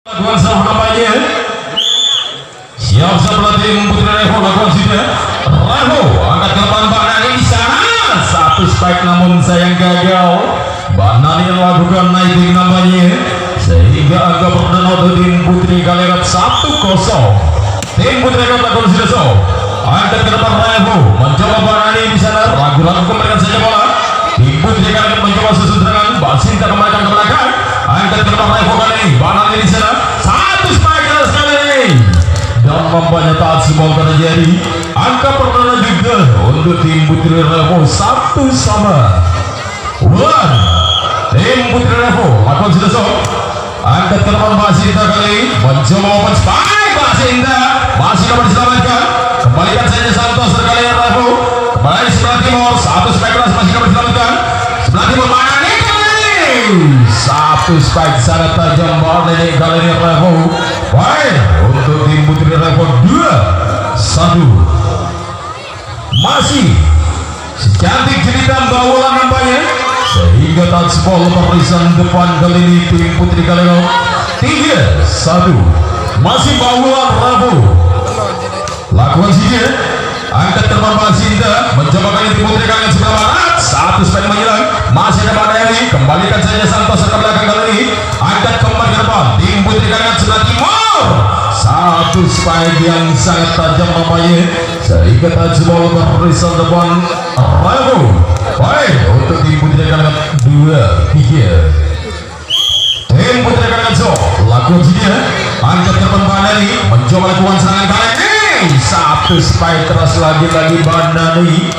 Lakukan kampanye. Siap sebelah tim Putri Revo lakukan sudah. Revo angkat ke depan Mbak Nani di sana. Satu spike namun sayang gagal. Mbak Nani lakukan naikin kampanye sehingga agak berdana tim Putri Kalerat 1-0. Tim Putri Kalerat lakukan sudah so. Angkat ke depan Revo mencoba Mbak Nani di sana. Ragu-ragu kembalikan saja bola. Tim Putri Kalerat mencoba susun serangan. Mbak Sinta kembalikan ke belakang. Angkat ke depan Revo kali ini. Mbak Nani di sana. Satu spike sekali ini. Dan membanyak taat semua terjadi. Angka perdana juga untuk tim Putri Revo 1-1. Tim Putri Revo lakukan sudah so. Angkat ke depan Mbak Sinta kali ini. Mencoba open spike. Mbak Sinta masih dapat diselamatkan. Kembalikan saja Santos sekali Revo. Kembali sebelah timur. Satu spike keras masih dapat diselamatkan. Sebelah timur mana nih kali ini? Satu spike sangat tajam banget ini kali ini Revo. Baik untuk tim Putri Revo 2-1. Masih secantik jeritan bawulan nampaknya sehingga touchball barisan depan kali ini tim Putri Kalerat 3-1. Masih bawulan Revo lakukan saja. Angkat terbang Mbak Sinta mencoba kali tim Putri Kalerat sebelah barat. Satu spike menyerang masih ada pada ini. Kembalikan saja Santos ke belakang kali ini. Angkat kembali ke depan tim Putri Kalerat sebelah timur. Satu spike yang sangat tajam namanya sehingga touchball barisan depan Revo. Baik untuk tim Putri Kalerat 2-3. Tim Putri Kalerat so lakukan saja. Angkat ke depan Bandani mencoba lakukan serangan kali ini. Satu spike keras lagi Bandani.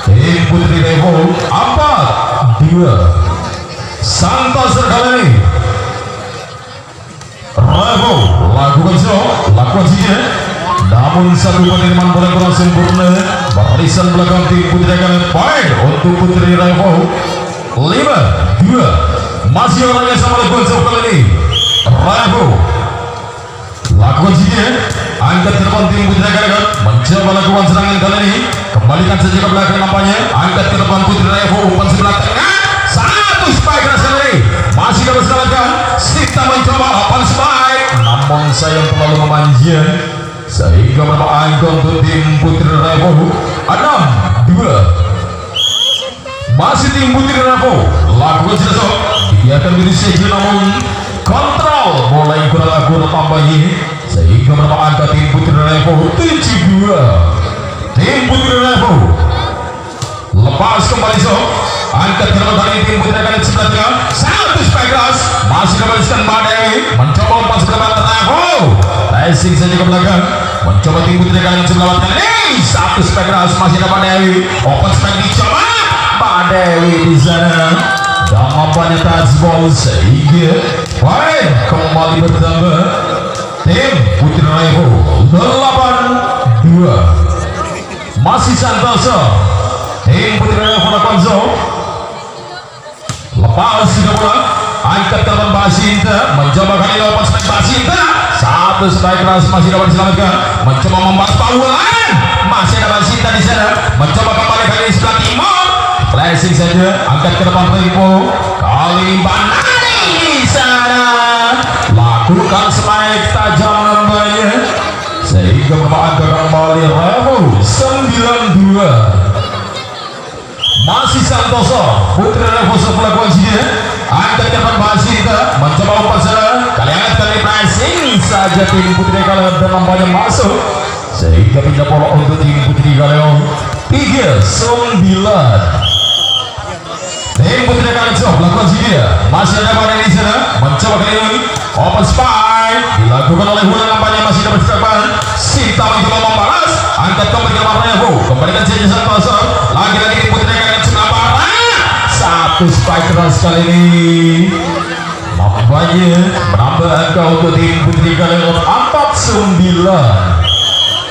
Tim Putri Revo 4-2. Santos kali ini. Revo lakukan so, lakukan saja. Namun satu penerimaan bola kurang sempurna. Barisan belakang tim Putri Kalerat. Baik untuk Putri Revo 5-2. Masih orangnya sama lakukan so kali ini. Revo lakukan saja. Angkat ke depan tim Putri Kalerat mencoba lakukan serangan kali ini. Kembalikan saja ke belakang nampaknya. Angkat ke depan Putri Revo umpan sebelah tengah. Satu spike keras kali ini. Masih dapat diselamatkan. Sita mencoba open spike namun sayang terlalu memanja sehingga berapa angka untuk tim Putri Revo 6-2. Masih tim Putri Revo lakukan sudah so. Dibiarkan diri saja namun kontrol bola yang kurang laku tambah ini sehingga berapa angka tim Putri Revo 7-2. Tim Putri Revo lepas kembali so. Angkat ke depan kali tim Putri Kalerat sebelah tengah. Satu spike keras masih kembalikan Badai mencoba umpan sebelah Revo. Racing saja ke belakang mencoba tim Putri Kalerat sebelah kali ini. Satu spike keras masih ada Badai. Open spike dicoba Badai di sana. Dan mampuannya touchball sehingga baik kembali bertambah tim Putri Revo 8-2. Masih Santoso. Tim Putri Revo lakukan so. Lepas sudah bola. Angkat ke depan Mbak Sinta mencoba kali lepas spike Mbak Sinta. Satu spike keras masih dapat diselamatkan. Mencoba membahas bawulan. Masih ada Mbak Sinta di sana. Mencoba kembali kali ini sebelah timur. Flashing saja. Angkat ke depan Revo. Kali Mbak Nani di sana. Lakukan spike tajam namanya sehingga berangkat kembali Revo 9-2. Masih Santoso. Putri Revo melakukan sini. Angkat ke depan Mbak Sinta mencoba umpan sana. Kali angkat pressing saja tim Putri Kalerat dan nampaknya masuk sehingga pindah bola untuk tim Putri Kalerat 3-9. Tim Putri Kalerat melakukan sini. Masih ada pada di sana. Mencoba kali ini open spike dilakukan oleh Hula nampaknya masih dapat diselamatkan. Sinta mencoba membalas. Angkat kembali ke depan Revo. Kembalikan saja Santoso. Lagi-lagi tim Putri Kalerat sebelah barat. Satu spike keras kali ini. Nampaknya menambah angka untuk tim Putri Kalerat 4-9.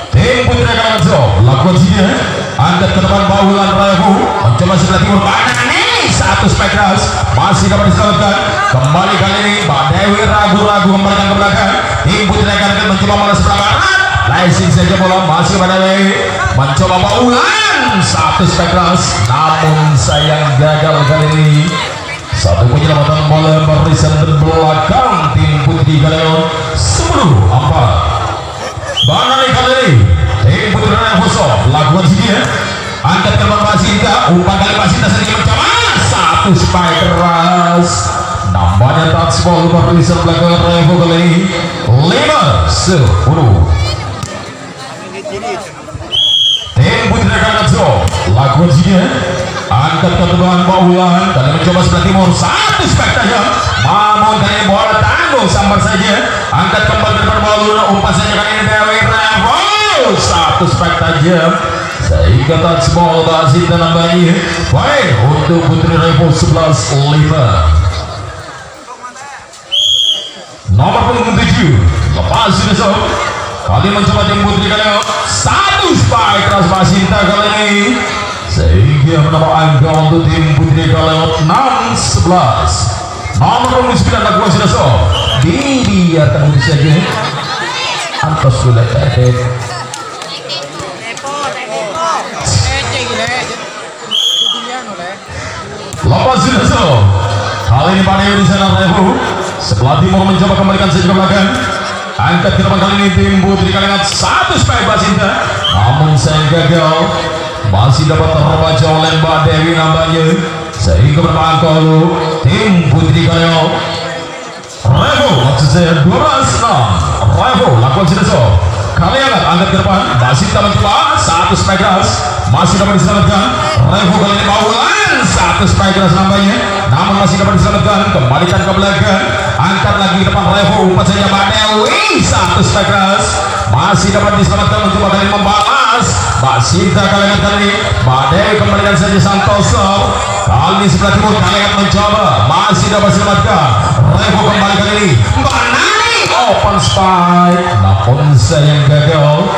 Tim Putri Kalerat lakukan sini. Angkat ke depan bawulan Revo. Mencoba sebelah timur Badani. Satu spike keras masih dapat diselamatkan. Kembali kali ini Mbak Dewi ragu-ragu kembalikan ke belakang. Tim Putri Kalerat mencoba bola sebelah barat. Racing saja bola masih pada Dewi. Mencoba bawulan. Satu spike keras namun sayang gagal kali ini. Satu penyelamatan bola barisan belakang tim Putri Kaleon 10-4. Banani kali ini tim Putri Kaleon lakukan sini angkat ke Basita, umpan kali Basita sedikit mencapai satu spike keras. Nampaknya touch ball barisan belakang Revo kali ini 5-10. Tim Putri Kaleon lakukan sini angkat ke tebakan baulan kali mencoba sebelah timur satu spek tajam, namun kali ini bola tanggung sambar saja. Angkat kembali ke depan baulan, umpan saja kali ini Dewi Revo satu spek tajam sehingga touch ball Basita nambahnya baik untuk Putri Revo 11-5. Nomor punggung 7 lepas sudah kali mencoba tim Putri Kaleon satu spike keras Basita kali ini sehingga menambah angka untuk tim Putri Kaleon 6-11. Nomor 9 lakukan sudah dibiarkan begitu saja atau sudah terhadap lepas sudah kali ini pada di sana Revo sebelah timur mencoba kembalikan saja ke belakang. Angkat ke depan kali ini tim Putri Kaleon satu spike Basita, namun sayang gagal. Masih dapat terbaca oleh Mbak Dewi nambahnya sehingga berangkat tim Putri Kaleon. Revo maksud saya 12-6. Revo lakukan sudah kali angkat ke depan Basita mencoba satu spike keras masih dapat diselamatkan. Revo kali ini baulan satu spike keras nambahnya, namun masih dapat diselamatkan. Kembalikan ke belakang, angkat lagi ke depan Revo, umpan saja Mbak Dewi satu spike keras masih dapat diselamatkan. Mencoba kali membalas Basita kali ini Mbak Dewi kembalikan saja Santoso. Kali ini sebelah timur kali mencoba masih dapat diselamatkan. Revo kembali kali ini Mbak Nani open spike, namun sayang gagal.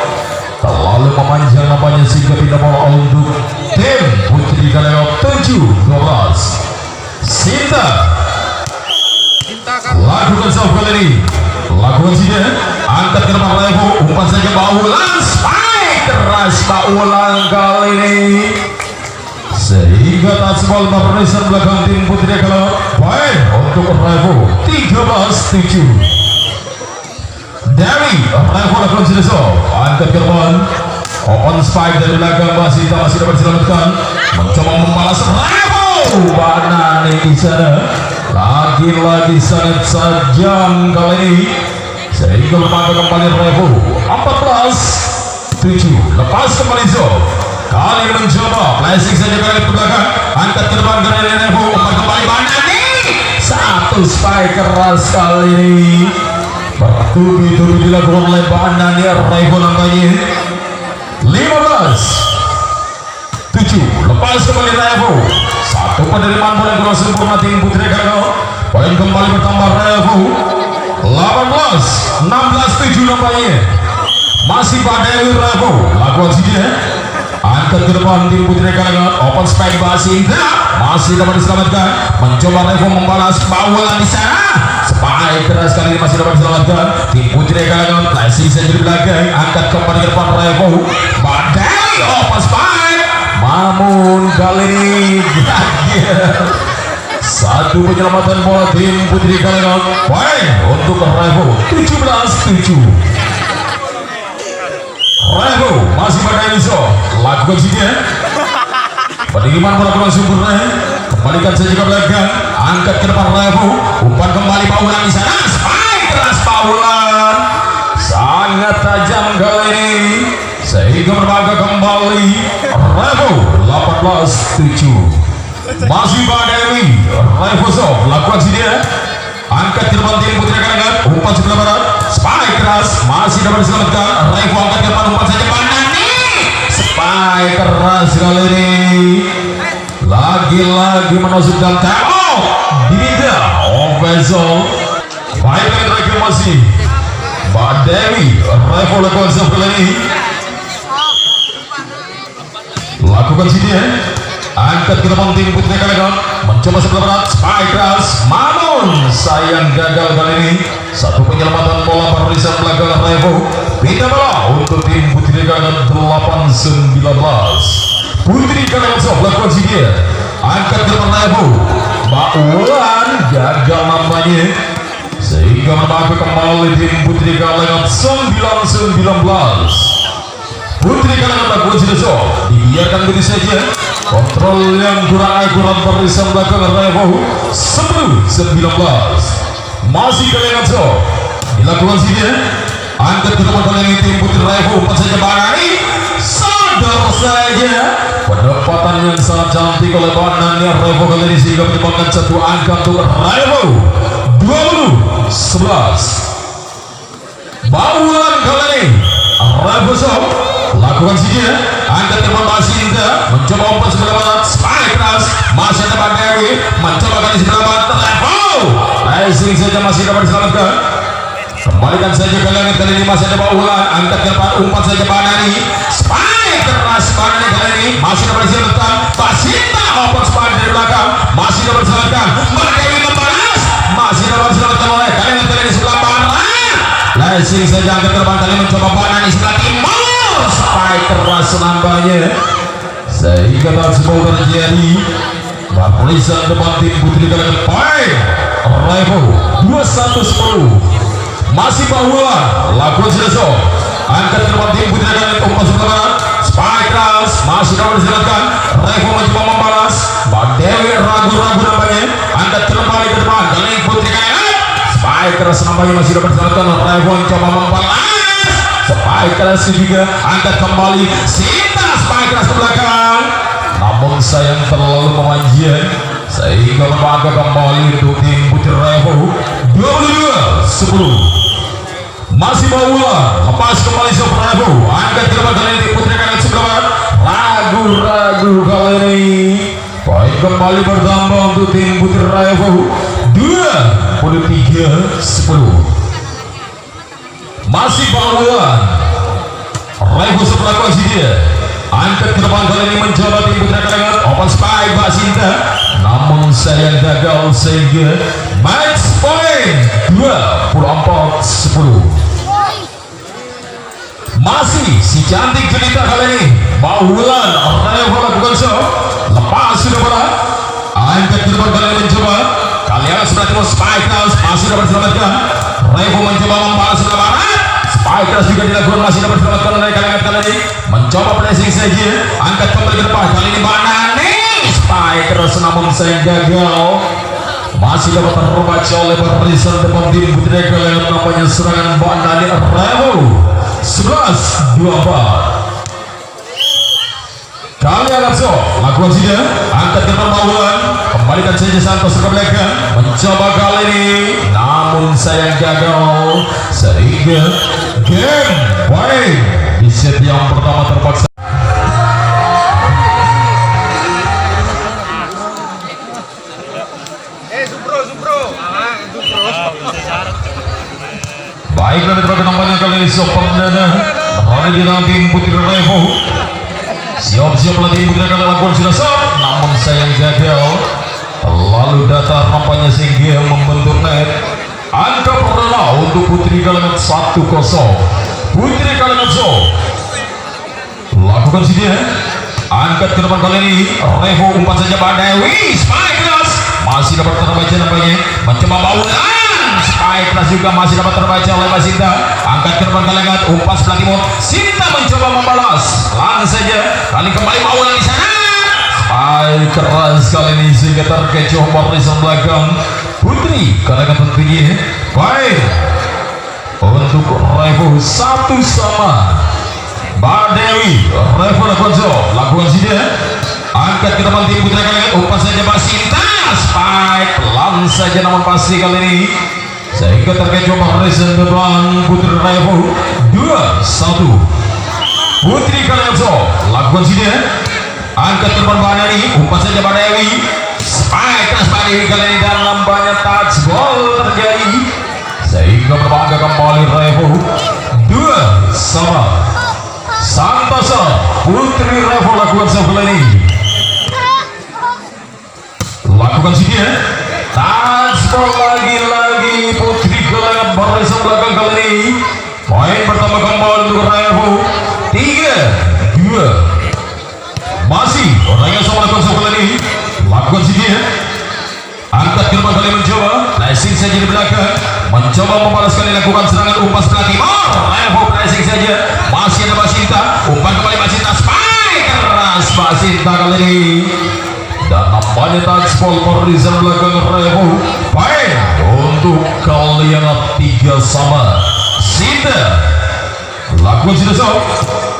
Terlalu memanjang nampaknya sehingga tidak bola untuk tim Putri Kaleon 7-12. Sinta lakukan serve kali ini, lakukan sini angkat ke depan Revo, umpan saja baulan spike keras baulan kali ini sehingga touch ball barisan belakang tim Putri Kaleon baik untuk Revo 13-7. Dewi Revo lakukan sudah angkat ke depan, open spike dari belakang Basita masih dapat diselamatkan. Mencoba membalas Revo Banani di sana lagi-lagi sangat tajam kali ini sehingga bermata kembali Revo 14-7. Lepas kembali kali ini mencoba flashing saja kali ke belakang, angkat ke depan kali ini Revo, umpan kembali Banani satu spike keras kali ini bertubi-tubi dilakukan oleh Banani. Revo nambahnya 15-7. Lepas kembali Revo, satu penerimaan bola kurang sempurna tim Putri Kaleon. Poin kembali bertambah Revo 18-16-7 nambahnya masih pada Revo lakukan sini angkat ke depan tim Putri Kaleon, open spike Basita masih dapat diselamatkan. Mencoba Revo membalas baulan di sana, spike keras kali ini masih dapat diselamatkan. Tim Putri Kaleon flashing saja di belakang, angkat kembali ke depan Revo, badai open spike, namun kali ini gagal. Satu penyelamatan bola tim Putri Kaleon, poin untuk Revo 17-7. Revo masih pada Iso lakukan sini penerimaan bola kurang sempurna, kembalikan saja ke belakang, angkat ke depan Revo, umpan kembali baulan di sana, spike keras baulan sangat tajam kali ini sehingga berbangga kembali Revo 18-7. Masih Mbak Dewi Revo lakukan sini angkat ke depan tim Putri Kaleon, umpan sebelah barat spike keras masih dapat diselamatkan. Revo angkat ke depan, umpan saja Banani spike keras kali ini lagi-lagi menusuk dalam time out, diminta Ovezo. Baik kali terakhir masih Mbak Dewi Revo lakukan serve kali ini, lakukan sini angkat ke depan tim Putri Kaleon, mencoba sebelah barat spike keras, namun sayang gagal kali ini. Satu penyelamatan bola barisan belakang Revo, pindah bola untuk tim Putri Kaleon 8-19. Putri Kaleon lakukan sini angkat ke depan Revo. Mbak Wulan gagal nampaknya, sehingga menambah kembali tim putri kalangan 19-19. Putri kalangan Labuan Sidoso dibiarkan begitu saja. Kontrol yang kurang akurat barisan belakang Revo 10-19. Masih kalangan so dilakukan sini. Angkat ke depan kalangan tim putri Revo 4 saja Banani. Sadar saja pendapatan yang sangat cantik oleh Banani Revo kali ini sehingga menyebabkan satu angka untuk Revo 20-11. Baulan kali ini Revo so lakukan saja. Angkat ke depan Masinda mencoba umpan sebelah barat, spike keras masih ada Pak Dewi mencoba kali sebelah barat Revo racing saja masih dapat diselamatkan. Kembalikan saja kalian kali ini masih ada Baulan. Angkat ke depan umpan saja Banani, spike keras Banani kali ini masih dapat diselamatkan. Masinda open spike dari belakang masih dapat diselamatkan. Mbak Dewi membalas masih dapat diselamatkan oleh kalian kali ini sebelah barat. Racing saja angkat ke depan kali mencoba Banani sebelah timur, spike keras nampaknya sehingga tak semua terjadi. Barisan depan tim putri kalangan poin Revo 21-10. Masih Baulan Labuan Sidoso. Angkat ke depan tim putri kalangan umpan sebelah barat, spike keras masih dapat diselamatkan. Revo mencoba membalas. Mbak Dewi ragu-ragu nampaknya. Angkat kembali ke depan kali putri kalangan, spike keras nampaknya masih dapat diselamatkan. Revo mencoba membalas, spike keras juga. Angkat kembali Sinta, spike keras ke belakang namun sayang terlalu memanjang sehingga membaga kembali untuk tim putri Revo 22-10. Masih Baulan lepas kembali Sob Revo. Angkat ke depan kali ini tim putri kanan sebelah ragu-ragu kali ini. Poin kembali bertambah untuk tim putri Revo 23-10. Masih Baulan Revo sebelah posisi dia. Angkat ke depan kali ini mencoba tim putri kalangan open spike Mbak Sinta namun sayang gagal sehingga match point 24-10. Masih si cantik jelita kali ini Baulan Revo lakukan show lepas sudah bola. Angkat ke depan kali ini mencoba kalian sebelah timur, spike keras masih dapat diselamatkan. Revo mencoba membalas sebelah barat, spike keras juga dilakukan masih dapat diselamatkan oleh kalian kali ini. Mencoba pressing saja. Angkat kembali ke depan kali ini Banani, spike keras namun sayang gagal. Masih dapat terbaca oleh barisan depan tim putri kalian namanya serangan Banani Revo 11-24. Kali Alapso lakukan saja. Angkat ke depan Baulan, kembalikan saja Santos ke belakang mencoba kali ini namun sayang gagal sehingga game point di set yang pertama terpaksa. Baiklah diterapkan nampaknya kali ini Sob Perdana berada di dalam tim putri Revo. Siap-siap latih putri kalangan Labuan Sidoso namun sayang gagal terlalu datar nampaknya sehingga membentur net. Angka pertama untuk putri kalangan 1-0. Putri kalangan so lakukan sini. Angkat ke depan kali ini Revo umpan saja Mbak Dewi, spike keras masih dapat terbaca nampaknya. Mencoba Baulan, spike keras juga masih dapat terbaca oleh Mbak Sinta. Angkat ke depan kali ini umpan sebelah timur, Sinta mencoba membalas langsung saja kali kembali Baulan di sana, spike keras kali ini sehingga terkecoh barisan belakang putri kalangan tentunya. Baik untuk Revo 1-1. Mbak Dewi Revo lakukan sini. Angkat ke depan tim putri kalangan umpan saja Mbak Sinta, spike pelan saja namun pasti kali ini sehingga terkecoh barisan depan putri Revo 2-1. Putri kalangan lakukan sini. Angkat ke depan Mbak Dewi umpan saja Mbak Dewi, spike keras Mbak Dewi kali ini dan nampaknya touch ball terjadi sehingga berbangga kembali Revo 2-1. Santoso putri Revo lakukan sebelah ini. Lakukan sini ya. Touch ball lagi-lagi putri kalangan barisan belakang kali ini. Poin pertama kembali untuk Revo 3-2. Masih orang yang sama lakukan sebelah ini. lakukan sini, angkat gerbang kali mencoba, flashing saja di belakang, mencoba membalas kali lakukan serangan umpan sebelah timur, level flashing saja, masih ada Basinta, umpan kembali Basinta, spike keras Basinta kali ini, dan nampaknya touchball Perisa belakang Revo, baik untuk kalian 3 sama, Sinta, lakukan sudah so,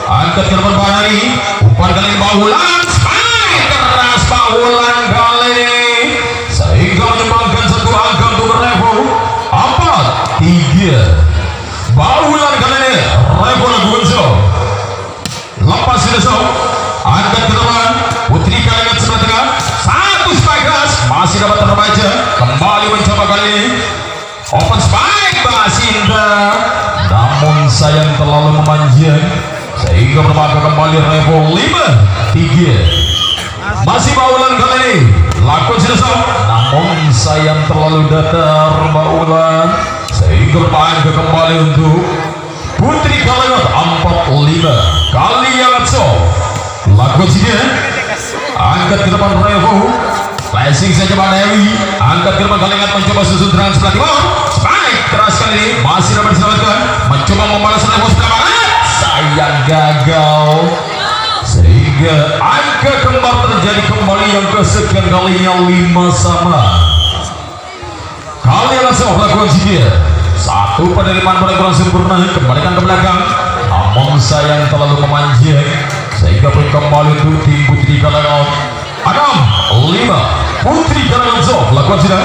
angkat gerbang Banari, umpan kali ini Bahulan, spike keras Bahulan kali ini, sehingga menyumbangkan 1 angka untuk Revo 4-3. Bahulan kali ini Revo lakukan so, lepas sudah so, angkat ke depan Putri Kalengan sebelah tengah, 1 spike keras masih dapat terbaca, kembali mencoba kali ini open spike Basinta, namun sayang terlalu memanjang sehingga bermaka kembali Revo 5-3. Masih Bahulan kali ini lakukan sudah so, namun sayang terlalu datar Bahulan sehingga bermaka kembali untuk Putri Kalengan 4-5. Kali yang so, lakukan sini, angkat ke depan Revo, flashing saja Mbak Dewi, angkat ke depan Kalengan mencoba susun serangan sebelah timur, spike keras kali ini masih dapat diselamatkan, mencoba membalas Revo sebelah barat, sayang gagal, sehingga angka kembar terjadi kembali yang kesekian kalinya 5 sama. Kalian langsung lakukan sini, 1 penerimaan bola kurang sempurna, kembalikan ke belakang, namun sayang terlalu memanjang sehingga pun kembali untuk tim Putri Kalengan 6-5. Putri Kalengan so, lakukan sudah.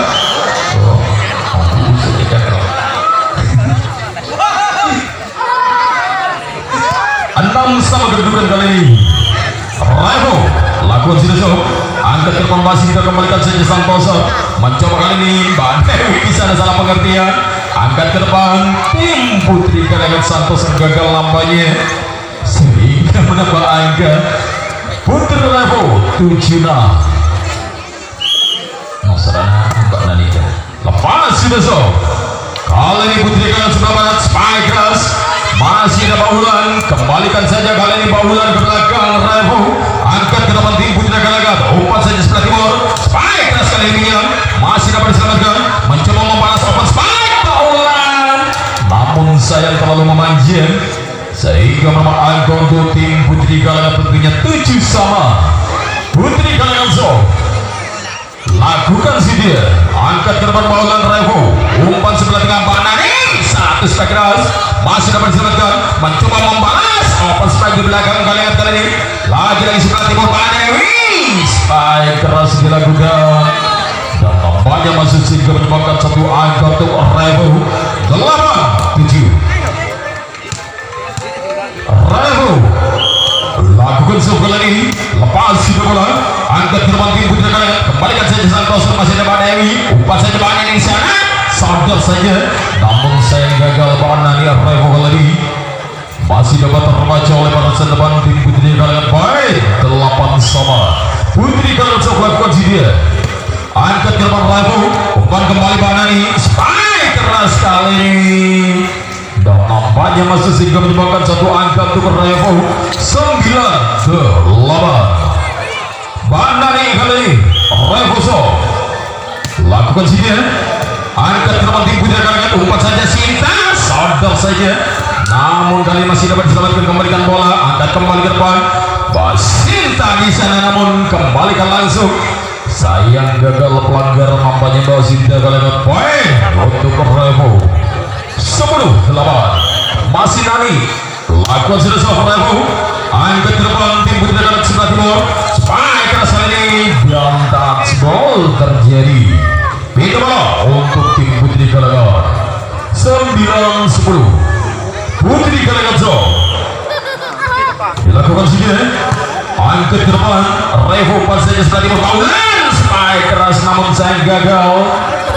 Enam sama kedudukan kali ini. Revo lakukan sudah so, angkat ke depan masih kita kembalikan saja Santoso, mencoba kali ini Mbak Dewi bisa ada salah pengertian, angkat ke depan tim Putri Kalengan Santoso gagal nampaknya sehingga menambah angka Putri Revo 7-6. Masarana Mbak Nanika lepas sudah so, kali ini Putri Kalengan sebelah barat spike keras masih ada Bahulan, kembalikan saja kali ini Bahulan ke belakang Revo, angkat ke depan tim Putri Kalengan, umpan saja sebelah timur, spike keras kali ini masih dapat diselamatkan, mencoba membalas open spike Bahulan, namun sayang terlalu memanjang sehingga memang angka untuk tim Putri Kalengan tentunya 7 sama. Putri Kalengan so, lakukan si dia, angkat ke depan Bahulan Revo, umpan sebelah tengah Banani, 1 spike keras masih dapat diselamatkan, mencoba membalas open spike di belakang Kalengan kali ini, lagi-lagi sebelah timur Banani, spike keras dilakukan dan nampaknya masih sehingga menyebabkan 1 angka untuk Revo 8-7. Revo lakukan sebuah ini, lepas sudah bola, angkat ke depan tim Putri Kalengan, kembalikan saja Santos, masih ada Mbak Dewi, umpan saja Mbak Nani di sana, sadar saja, namun sayang gagal Mbak Nani. Revo kali ini masih dapat terbaca oleh barisan depan tim Putri Kalengan, baik 8 sama. Putri Kalengan so, lakukan si dia, angkat ke depan Revo, umpan kembali Mbak Nani, spike keras kali ini dan nampaknya masih sehingga menyebabkan 1 angka untuk Revo 9-8. Bandari kali ini Revo so, lakukan sini, angkat ke depan tim Putri Kalengan, umpan saja Sinta, sadar saja, namun kali masih dapat diselamatkan, kembalikan bola, angkat kembali ke depan Basinta di sana, namun kembalikan langsung, sayang gagal pelanggaran nampaknya Basinta Kalengan, poin untuk Revo 10-8. Masih Nani lakukan sudah so, Revo angkat ke depan tim Putri Kalengan sebelah timur, spike keras kali ini dan touchball terjadi, pintu bola untuk tim Putri Kalengan 9-10. Putri Kalengan so, dilakukan sini, angkat ke depan Revo pas saja sebelah timur, Bahulan spike keras namun sayang gagal,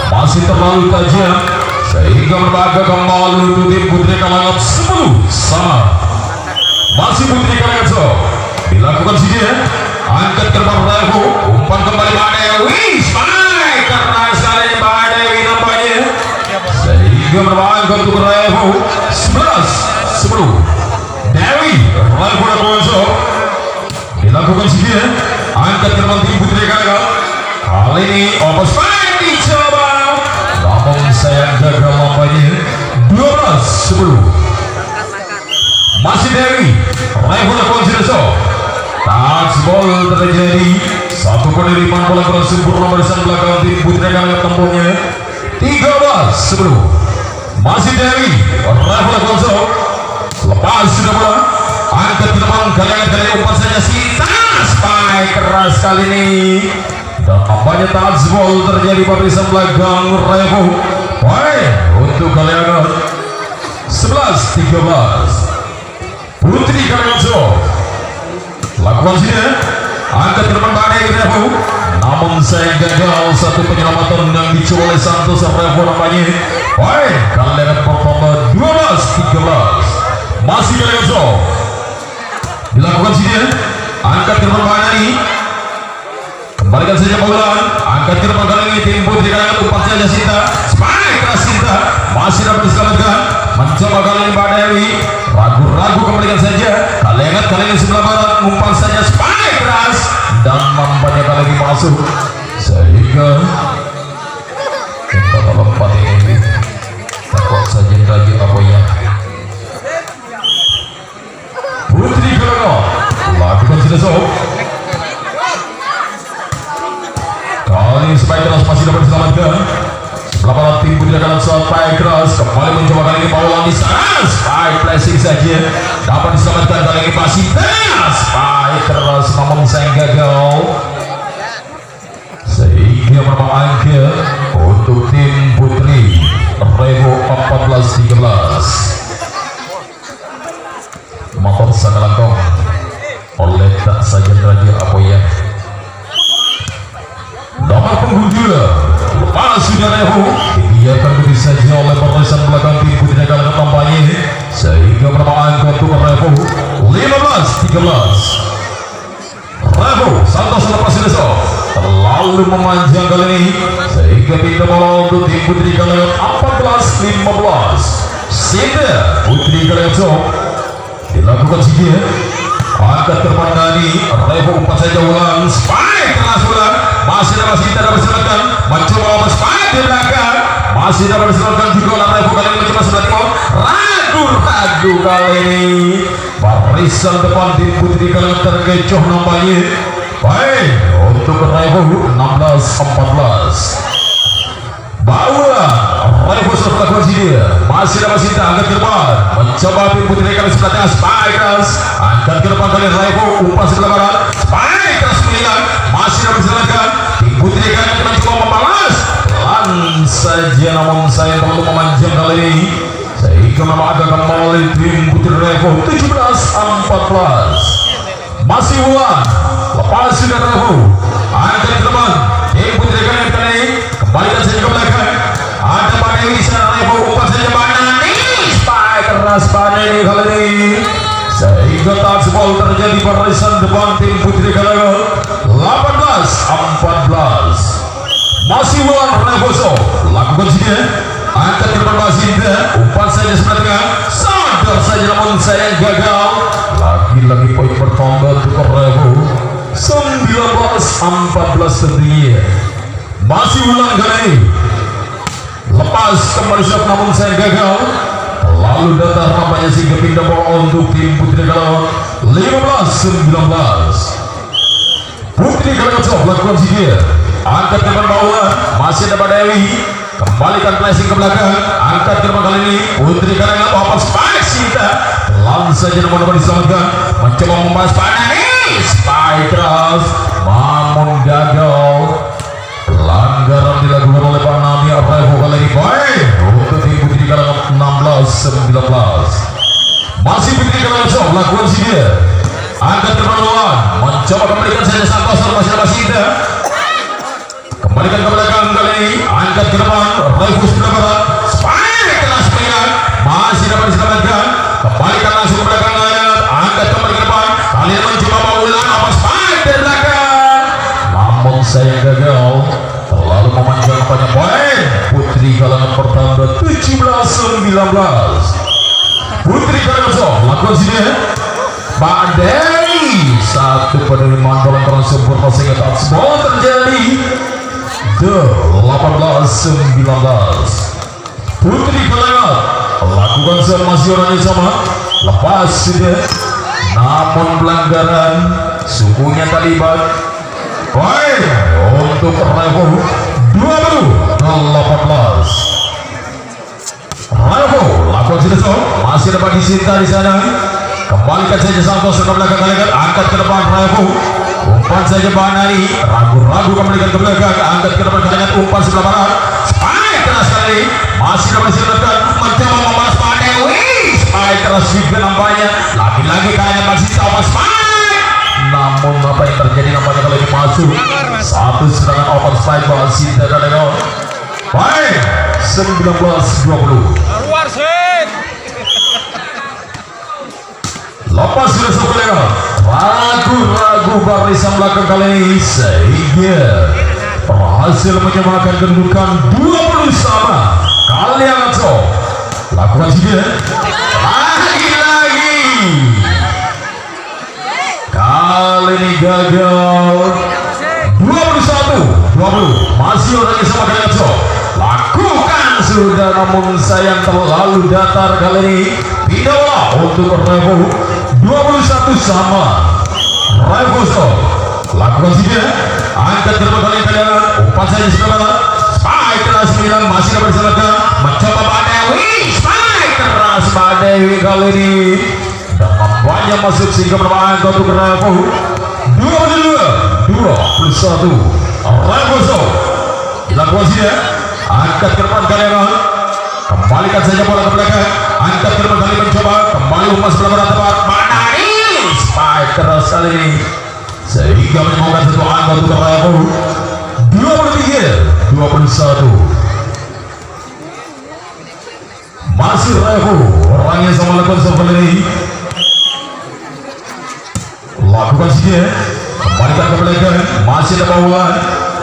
masih terlalu tajam sehingga berbaga kembali untuk tim Putri Kalengan 10 sama. Masih Putri Kalengan so, dilakukan sini, angkat ke depan Revo, umpan kembali Mbak Dewi, spike keras kali ini Mbak Dewi nampaknya sehingga berbaga untuk Revo 11-10. Dewi Revo lakukan so, dilakukan sini, angkat ke depan tim Putri Kalengan, Kali ini overspin dicoba, namun sayang gagal lompatnya. 12-10. Masih Dewi, Revol Konsideso. Touchball terjadi. Satu penerimaan bola bersempurna barisan belakang tim Putri Kalangan tempurnya. 13-10. Masih Dewi, Revol Konsideso. Lepas sudah bola, angkat ke depan kali umpan saja Sinta. Spike keras kali ini. Dan apanya touchball terjadi barisan belakang Revol. Baik untuk kalian. 11-13. Putri Kalangan lakukan sini, angkat ke depan badai Revo, namun saya gagal. Satu penyelamatan yang dicoba oleh Santos Revo namanya. Baik, kalian pertama 12-13. Masih Kalangan dilakukan sini, angkat ke depan badai, kembalikan saja bola, angkat ke depan kali ini tim Putri Kalangan umpan saja Sinta. Spike keras Sinta, masih dapat diselamatkan. Mencoba kali ini Badewi, ragu-ragu kembalikan saja. Kali ini sebelah barat, umpan saja spike keras dan nampaknya kali ini masuk, sehingga kita lompat ini takut saja lagi apa ya. Putri Kalangan lakukan sudah kali ini spike keras masih dapat diselamatkan. Sebelah tim Putri Kalangan spike keras kembali mencoba kali ini bola di sana. Spike flashing saja dapat diselamatkan kali ini masih spike keras namun sayang gagal, sehingga menambah angka untuk tim Putri Revo 14-13. Motor Sakalangkong oleh tak saja Raja Apoya. Nomor punggung 2 lepas sudah Revo dibiarkan begitu saja oleh barisan belakang tim Putri Kalangan kampanye, sehingga menambah angka untuk Revo 15-13. Revo Santos lepas sudah terlalu memanjang kali ini, sehingga pintu bola untuk tim Putri Kalangan 14-15. Sinta Putri Kalangan dilakukan sini, angkat terbang dari Revo umpan saja ulang, spike keras ulang. Masih dapat Sinta dapat diselamatkan, mencoba spike di belakang, masih dapat diselamatkan juga oleh Revo. Kali ini mencoba sebelah timur, ragu-ragu kali ini barisan depan tim Putri Kalangan terkecoh nampaknya. Baik untuk Revo 16-14. Bawa Revo setelah lakukan sini, masih dapat Sinta angkat ke depan, mencoba tim Putri Kalangan sebelah tengah, spike keras, angkat ke depan kali Revo umpan sebelah barat, spike keras pilihan, masih dapat diselamatkan. Tim Putri Kalangan mencoba membalas, pelan saja namun saya terlalu memanjang kali ini, sehingga memang agak kembali tim Putri Revo 17-14. Masih ulang, lepas sudah Revo, angkat ke depan, tim Putri Kalangan kali ini kembalikan saja ke belakang. Ada Badewi sana, Revo umpan saja Banani, spike keras Banani kali ini, sehingga touchball terjadi barisan depan tim Putri Kalangan 18-14. Masih ulang Revo lakukan sini, angkat ke depan Sinta, umpan saja sebelah tengah, sadar saja namun saya gagal. Lagi-lagi poin bertambah untuk Revo 19-14 tentunya. Masih ulang kali ini, lepas kembali shot namun saya gagal. Lalu datang nampaknya sehingga pindah bola untuk tim Putri Kalangan 15-19. Putri Kalangan lakukan sini, angkat ke depan bawah, masih ada Badewi, kembalikan flashing ke belakang, angkat ke depan kali ini Putri Kalangan open spike Sinta, pelan saja namun dapat diselamatkan, mencoba membahas Banani, spike keras namun gagal. Pelanggaran dilakukan oleh Pak Nami Revo kali ini. Baik untuk tim Putri Kalangan 16-19. Masih Putri Kalangan lakukan sini, angkat ke depan lawan, mencoba kembalikan saja Santos masih dapat Sinta, kembalikan ke belakang kali ini, angkat ke depan Revo sebelah barat, spike keras pilihan, masih dapat diselamatkan, kembalikan langsung ke belakang layar, angkat kembali ke depan, kalian mencoba ulang apa spike dari belakang, namun saya gagal. Terlalu memanjang banyak poin. Putri Kalangan bertambah 17-19. Putri Kalangan lakukan sini, Badai satu penerimaan bola sempurna sehingga touchball terjadi. 18-19. Putri Kalengat lakukan masih orang yang sama, lepas sudah, namun pelanggaran sukunya terlibat. Baik untuk Revo 20-18. Revo lakukan sudah, masih dapat disinta di sana. Kembalikan saja Santos ke belakang Kalengat, angkat ke depan Revo. Umpan saja Banari, ragu-ragu kembalikan ke belakang, angkat ke depan Kalengat, umpan sebelah barat. Spike keras kali, masih dapat disintakan, mencoba membalas Dewi. Spike keras juga nampaknya, lagi-lagi Kalengat masih coba Spike. Namun apa yang terjadi nampaknya kali ini masuk satu serangan open Spike masih tidak ada. Baik, 19-20. Lepas sudah sampai ragu-ragu barisan belakang kali ini sehingga berhasil menyamakan kedudukan 20 sama. Kalian lakukan juga lagi-lagi, kali ini gagal. 21-20 masih orang yang sama. Kalian lakukan sudah, namun sayang terlalu datar kali ini. Pindah untuk Revo 21 sama. Revo lakukan saja, angkat ke depan kali kalian, umpan saja sebelah. Spike keras 9 masih dapat diselamatkan, mencoba Badewi. Spike keras Badewi kali ini dan banyak masuk sehingga berbahaya untuk Revo 22-21. Revo lakukan saja, angkat ke depan kalian, kembalikan saja bola ke belakang, angkat ke depan kali mencoba kembali umpan sebelah barat tepat. Spike keras kali ini sehingga menemukan satu angka untuk Revo 23-21. Masih Revo orang yang sama lakukan seperti ini. Lakukan saja, kembalikan ke belakang, masih ada bawaan.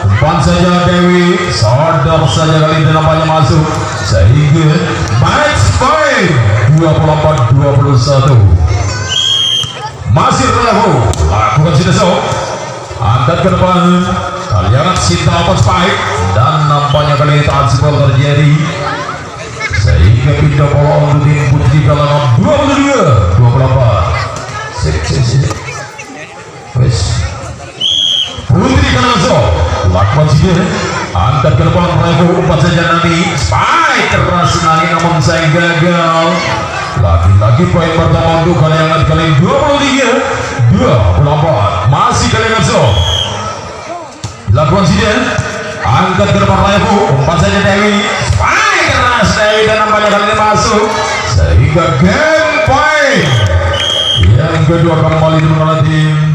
Umpan saja Dewi, sadar saja kali ini nampaknya masuk sehingga match point 24-21. Masih Revo lakukan sudah, angkat ke depan, kalian cinta open Spike dan nampaknya kali ini transfer terjadi sehingga pindah bola untuk tim Putri Kalengat 22-24. Putri Kalengat lakukan saja, angkat ke depan Revo, umpan saja nanti Spike keras nanti, namun saya gagal. Lagi-lagi poin pertama untuk Kalengat kali 23-24. Masih Kalengat lakukan saja, angkat ke depan Revo, umpan saja Dewi. Spike keras Dewi dan nampaknya kali ini masuk sehingga game point yang kedua kembali mengenai tim